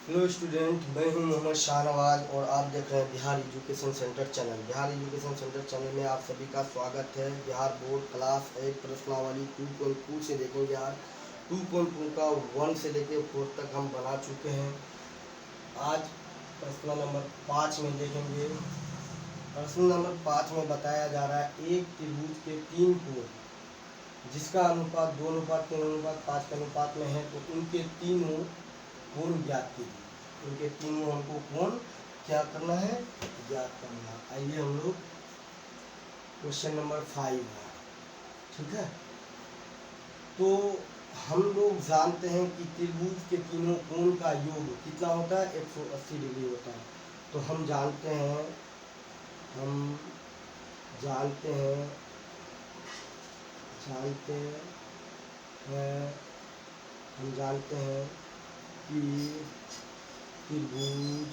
Hello student, मैं हूं मोहम्मद शाहनवाज और आप देख रहे हैं Bihar education centre channel. Bihar education centre channel में आप सभी का स्वागत है। बिहार बोर्ड क्लास 8 प्रश्नावली 2.2 से देखेंगे। आज 2.2 का 1 से लेकर 4 तक हम बना चुके हैं। आज प्रश्न नंबर 5 में देखेंगे। प्रश्न नंबर 5 में बताया जा रहा है एक त्रिभुज के 3 कोण जिसका अनुपात 2:3:5 के अनुपात में है, तो उनके तीनों कोण ज्ञात कीजिए। उनके तीनों हमको कोण क्या करना है, ज्ञात करना है। आइए हम लोग क्वेश्चन नंबर 5 है, ठीक है। तो हम लोग जानते हैं कि त्रिभुज के तीनों कोण का योग कितना होता है, 180 डिग्री होता है। तो हम जानते हैं जानते हैं कि त्रिभुज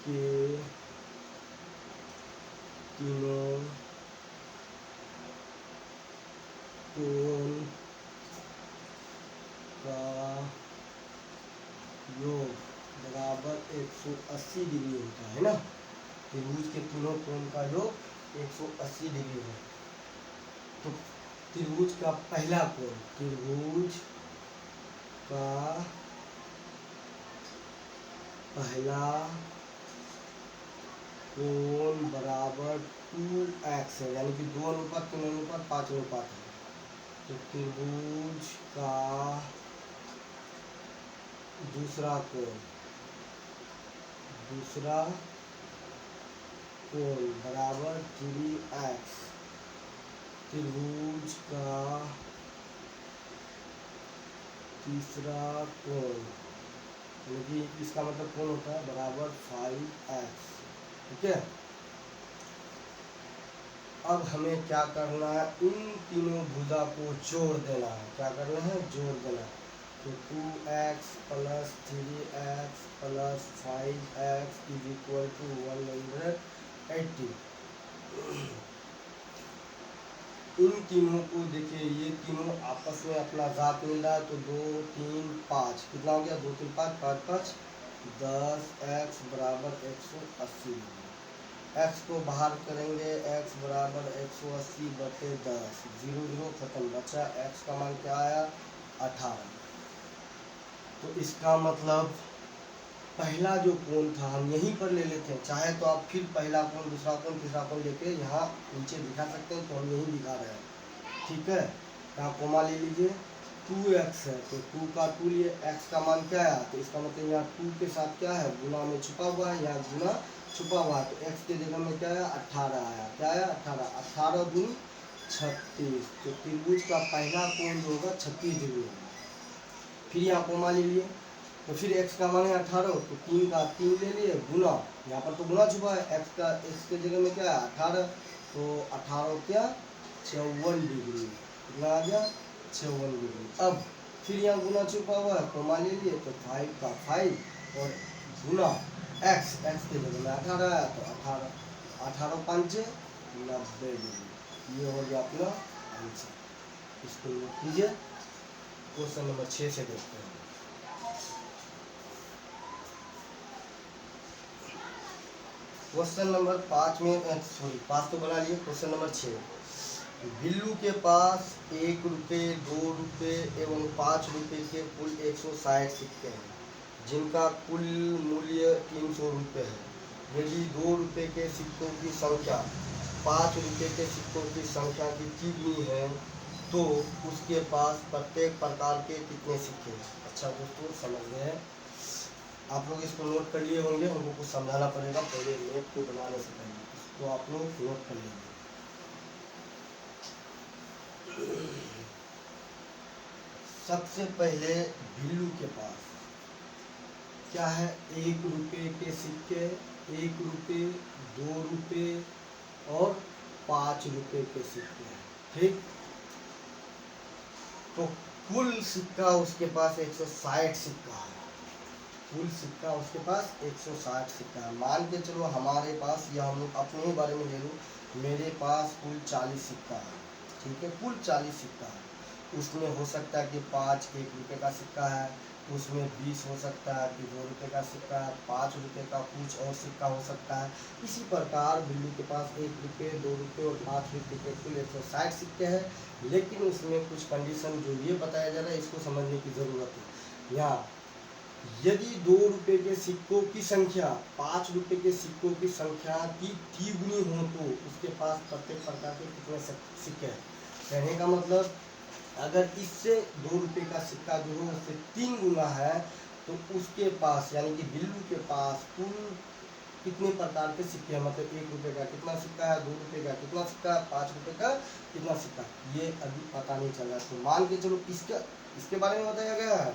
के तीनों कोण का योग बराबर 180 डिग्री होता है ना। त्रिभुज के तीनों कोण का योग 180 डिग्री है। तो त्रिभुज का पहला कोण, त्रिभुज का पहला कोण बराबर 2x है, यानी कि 2:3:5 अनुपात है। तो त्रिभुज का दूसरा कोण बराबर 3x। त्रिभुज का तीसरा कोण, यानी कि इसका मतलब कोण होता है बराबर 5x, ठीक है। अब हमें क्या करना है, उन तीनों भुजा को जोड़ देना है। क्या करना है, जोड़ देना है। तो 2x + 3x + 5x = 180। इन तीनों को देखिए, ये तीनों आपस में अपना घात मिल रहा है। तो 2 3 5 कितना हो गया, 2 3 5 5 5 10x बराबर 180। x को बाहर करेंगे, x बराबर 180/10, 0 0 खत्म, बचा x का मान क्या आया, 18। तो इसका मतलब पहला जो कोण था हम यहीं पर ले लेते हैं। चाहे तो आप फिर पहला कोण, दूसरा कोण, तीसरा कोण लेके यहाँ नीचे दिखा सकते हैं। तो हम यहीं दिखा रहे हैं, ठीक है। यहाँ कोमा ले लीजिए, 2x है तो 2 का 2 लिए, x का मान क्या है, तो इसका मतलब यहाँ 2 के साथ क्या है, गुना में छुपा हुआ है, यहाँ गुना छुपा हुआ है। तो x के जगह में क्या है, 18 आया। क्या है, 18। 18 दूनी 36। तो त्रिभुज का पहला कोण जो होगा 36 डिग्री होगा। फिर यहाँ कोमा ले लिए, तो फिर x का मान है 18, तो 3 का 3 ले लिए, गुना, यहाँ पर तो गुना छुपा है, x के जगह में क्या है, 18। तो 18 क्या, 54 डिग्री। कितना आ गया, 54 डिग्री। अब फिर यहाँ गुना छुपा हुआ है, कोमा ले लिए, तो 5 का 5 और गुना x के जगह में 18 आया, तो 18 5 90 डिग्री। ये हो गया अपना आंसर। इसको नोट कीजिए। क्वेश्चन नंबर 6 से देखते हैं। क्वेश्चन नंबर 5 में 5 तो बना लिए। क्वेश्चन नंबर 6, बिल्लू के पास 1 रुपये, 2 रुपये एवं 5 रुपये के कुल 160 सिक्के हैं, जिनका कुल मूल्य 300 रुपये है। यदि 2 रुपये के सिक्कों की संख्या 5 रुपये के सिक्कों की संख्या की कितनी है, तो उसके पास प्रत्येक प्रकार के कितने सिक्के हैं। अच्छा दोस्तों, समझ गए हैं आप लोग। इसको नोट कर लिए होंगे, हमको कुछ समझाना पड़ेगा पहले नोट को बनाने से पहले। इसको आप लोग नोट कर लीजिए। सबसे पहले बिल्लू के पास क्या है, 1 रुपये के सिक्के, 1 रुपये, 2 रुपये और 5 रुपये के सिक्के हैं, ठीक। तो कुल सिक्का उसके पास 160 सिक्का है। कुल सिक्का उसके पास 160 सिक्का है। मान के चलो हमारे पास, या हम अपने ही बारे में ले लूँ, मेरे पास कुल 40 सिक्का है, ठीक है। कुल 40 सिक्का है। उसमें हो सकता है कि 5 1 रुपये का सिक्का है, उसमें 20 हो सकता है कि 2 रुपये का सिक्का है, 5 रुपये का कुछ और सिक्का हो सकता है। इसी प्रकार बिल्लू के पास 1 रुपये, 2 रुपये और 5 रुपये के कुल 160 सिक्के हैं, लेकिन उसमें कुछ कंडीशन जो ये बताया जा रहा है इसको समझने की ज़रूरत है। यहाँ यदि 2 रुपये के सिक्कों की संख्या 5 रुपये के सिक्कों की संख्या की द्विगुनी हो तो उसके पास प्रत्येक प्रकार के कितने सिक्के हैं। कहने का मतलब अगर इससे 2 रुपये का सिक्का जो है उससे 3 गुना है तो उसके पास यानी कि बिल्लू के पास कुल कितने प्रकार के सिक्के हैं। मतलब 1 रुपये का कितना सिक्का है, 2 रुपये का कितना सिक्का है, 5 रुपये का कितना सिक्का, ये अभी पता नहीं चल रहा। तो मान के चलो इसके बारे में बताया गया है।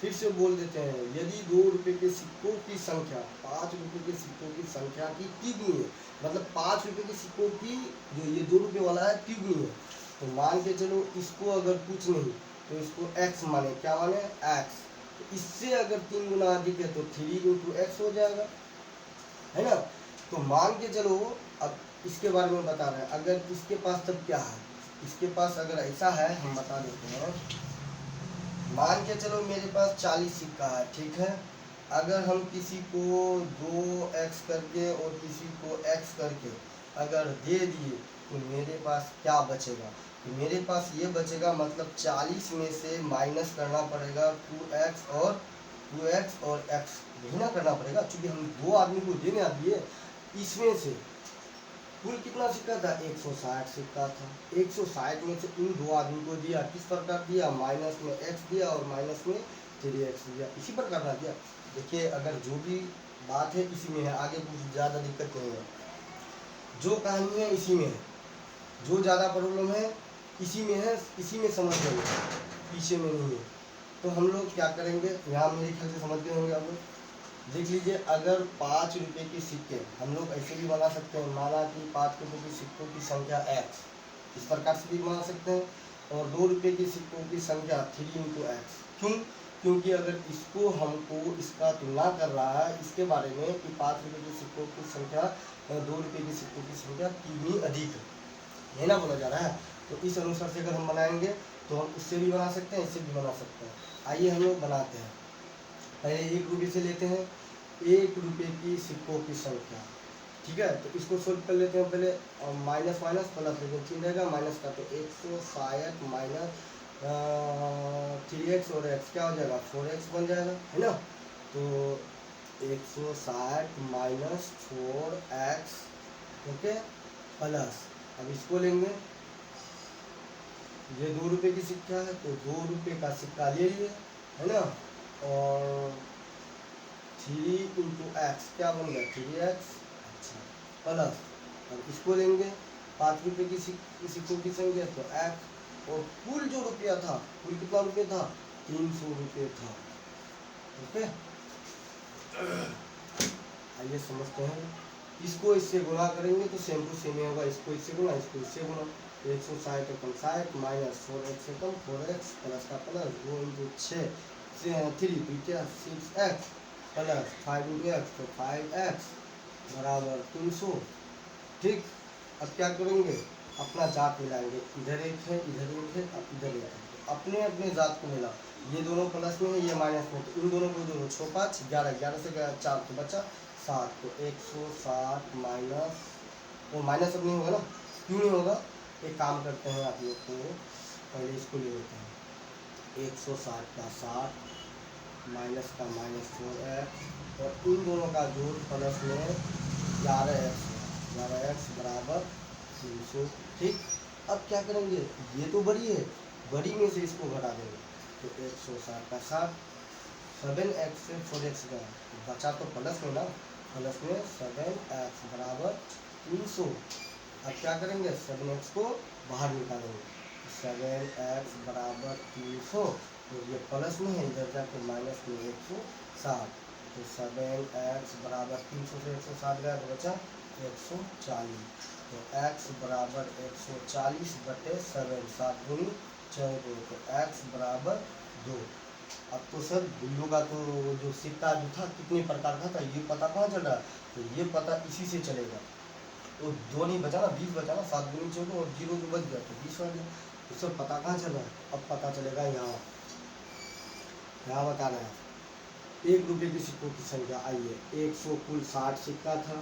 फिर से बोल देते हैं, यदि 2 रुपये के सिक्कों की संख्या 5 रुपये के सिक्कों की संख्या की तिगुनी है, मतलब 5 रुपये के सिक्कों की जो ये 2 रुपये वाला है तिगुनी है, तो मान के चलो इसको अगर कुछ नहीं तो इसको x माने, क्या माने x। तो इससे अगर 3 गुना अधिक है तो 3 × x हो जाएगा, है ना। तो मान के चलो अब इसके बारे में बता रहे हैं, अगर इसके पास तब क्या है, इसके पास अगर ऐसा है हम बता देते हैं। मान के चलो मेरे पास 40 सिक्का है, ठीक है। अगर हम किसी को 2x करके और किसी को x करके अगर दे दिए तो मेरे पास क्या बचेगा, तो मेरे पास ये बचेगा, मतलब 40 में से माइनस करना पड़ेगा 2x और x यही ना करना पड़ेगा, क्योंकि हम 2 आदमी को देने दिए। इसमें से कुल कितना सिक्का था, 160 सिक्का था। 160 में से इन 2 आदमी को दिया, किस प्रकार दिया, माइनस में x दिया और माइनस में 3x दिया, इसी प्रकार ना दिया। देखिए अगर जो भी बात है इसी में है, आगे कुछ ज़्यादा दिक्कत नहीं है। जो कहानी है इसी में है, जो ज़्यादा प्रॉब्लम है इसी में है, इसी में समझ लेंगे, पीछे में नहीं है। तो हम लोग क्या करेंगे, यहाँ मेरे ख्याल से समझ गए होंगे आप लोग। देख लीजिए, अगर 5 रुपये के सिक्के हम लोग ऐसे भी बना सकते हैं, माना कि 5 रुपये के सिक्कों की संख्या x, इस प्रकार से भी बना सकते हैं। और 2 रुपये के सिक्कों की संख्या 3 × x। क्यों, क्योंकि अगर इसको हमको इसका तुलना कर रहा है इसके बारे में कि 5 रुपये के सिक्कों की संख्या 2 रुपये के सिक्कों की संख्या 3 अधिक है ना बोला जा रहा है। तो इस अनुसार से अगर हम बनाएंगे तो हम उससे भी बना सकते हैं, इससे भी बना सकते हैं। आइए हम लोग बनाते हैं। पहले 1 रुपये से लेते हैं, 1 रुपये की सिक्कों की संख्या, ठीक है। तो इसको सोल्व कर लेते हैं पहले, और माइनस माइनस प्लस लेकिन चिन्ह रहेगा माइनस का, तो 160 माइनस 3x और x क्या हो जाएगा, 4x बन जाएगा, है ना। तो 160 माइनस 4x, ओके, प्लस, अब इसको लेंगे, ये 2 रुपये की सिक्का है तो 2 रुपये का सिक्का ले लिए, है ना। और 3 × x क्या बन गया, 3x, अच्छा, प्लस, अब इसको लेंगे 5 रुपये की सिक्कों की संख्या तो x, और कुल जो रुपया था, कुल कितना रुपये था, 300 रुपये था, ओके। आइए समझते हैं, इसको इससे गुणा करेंगे तो सेम टू सेम होगा, इसको इससे गुणा, इसको इससे गुणा, 160 × 60 माइनस 4x से कम 4x प्लस का प्लस 2 × 6 3 6x प्लस 5 × x तो 5x बराबर 300, ठीक। अब क्या करेंगे, अपना जात मिलाएंगे, इधर एक है इधर एक है, अब इधर एक है, तो अपने अपने जात को मिला, ये दोनों प्लस में है ये माइनस में, तो इन दोनों को जोड़ो, 6 5 11, 11 से 4 तो बचा 7, तो 160 माइनस, तो माइनस अब नहीं होगा ना, क्यों नहीं होगा, एक काम करते हैं आप लोग को, पहले इसको ले लेते हैं, 160 का 60 माइनस का माइनस 4x और इन दोनों का जोड़ प्लस में 11x, 11x बराबर 300, ठीक। अब क्या करेंगे, ये तो बड़ी है, बड़ी में से इसको घटा देंगे, तो 160 का 60, 7x से 4x गया, बचा तो प्लस में ना, प्लस में 7x बराबर 300। अब क्या करेंगे, 7x को बाहर निकालेंगे, 7x बराबर 300, तो ये प्लस में है, इधर जाके माइनस में 160, तो 7x बराबर 300 से 160 गया तो बचा 140, तो x बराबर 140 बटे 7, 7 दूनी 14, तो x बराबर 2। अब तो सर बिल्लू का तो जो सिक्का जो था कितने प्रकार का था ये पता कहाँ चल रहा है, तो ये पता इसी से चलेगा। तो 2 नहीं बचा ना, 20 बचा ना, 7 दूनी 14 और 0 जो बच गया तो 20 हो गया। तो सब पता कहाँ चल रहा है, अब पता चलेगा यहाँ। यहाँ बता रहे हैं 1 रुपये के सिक्कों की संख्या। आइए 100 कुल 60 सिक्का था,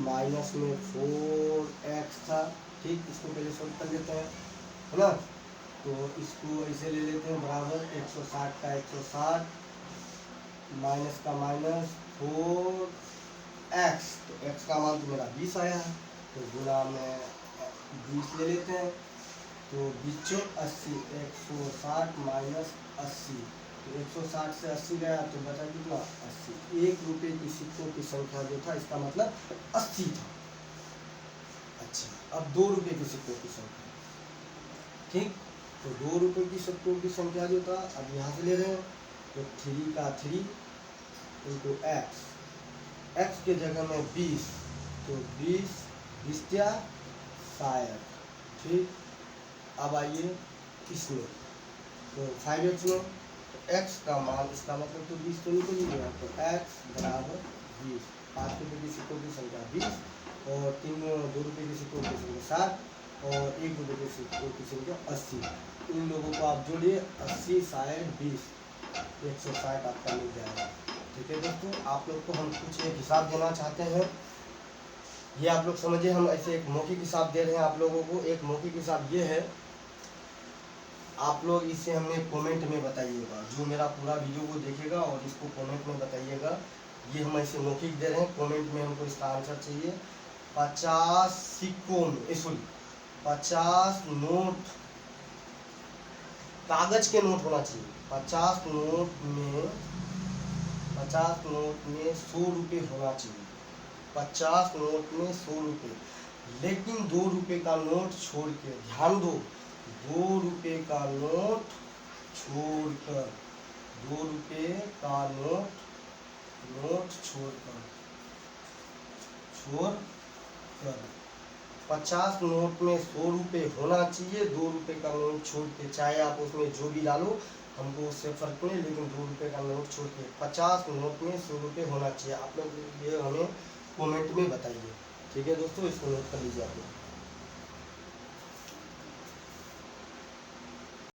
माइनस में 4x था। ठीक, इसको पहले सॉल्व कर लेते हैं, है ना। तो इसको ऐसे ले लेते हैं बराबर 160 का 160 माइनस का माइनस 4x, तो x का मान तो मेरा 20 आया है, तो गुणा में 20 ले लेते हैं। तो 20 80, 160 माइनस 80, तो 160 से 80 गया तो बचा कितना 80। 1 रुपये की सिक्कों की संख्या जो था इसका मतलब 80 था। अच्छा, अब 2 रुपये के सिक्कों की संख्या। ठीक, तो 2 रुपये की सिक्कों की संख्या जो था अब यहाँ से ले रहे हैं, तो 3 का 3 इंटू एक्स, एक्स के जगह में 20, तो 20 क्या शायद। ठीक, अब आइए इसमें, तो 5x में, तो x का मान इसका मतलब तो 20 तो निकल ही गया, तो x बराबर 20। 5 रुपये की सिक्कों की संख्या 20 और 2 रुपये की सिक्कों की संख्या 60 और 1 रुपये की सिक्कों की संख्या 80। इन लोगों को आप जोड़िए, 80 60 20, 160 आपका मिल जाएगा। ठीक है दोस्तों, आप लोग को हम कुछ एक हिसाब देना चाहते हैं, ये आप लोग समझिए। हम ऐसे एक मौखिक हिसाब दे रहे हैं आप लोगों को। एक मौखिक हिसाब ये है, आप लोग इसे हमें कमेंट में बताइएगा, जो मेरा पूरा वीडियो को देखेगा और इसको कमेंट में बताइएगा। ये हम ऐसे मौखिक दे रहे हैं, कमेंट में हमको इसका आंसर चाहिए। 50 सिक्कों में, सॉरी 50 नोट, कागज के नोट होना चाहिए। 50 नोट में 100 रुपये होना चाहिए। 50 नोट में 100 रुपये, लेकिन 2 रुपये का नोट छोड़ के, ध्यान दो, 2 रुपये का नोट छोड़कर, 2 रुपये का नोट छोड़कर 50 नोट में 100 रुपये होना चाहिए, 2 रुपये का नोट छोड़ के। चाहे आप उसमें जो भी डालो, हमको उससे फर्क नहीं, लेकिन 2 रुपये का नोट छोड़ के 50 नोट में 100 रुपये होना चाहिए। आप लोग ये हमें कमेंट में बताइए। ठीक है दोस्तों, इसको नोट कर लीजिए आप लोग।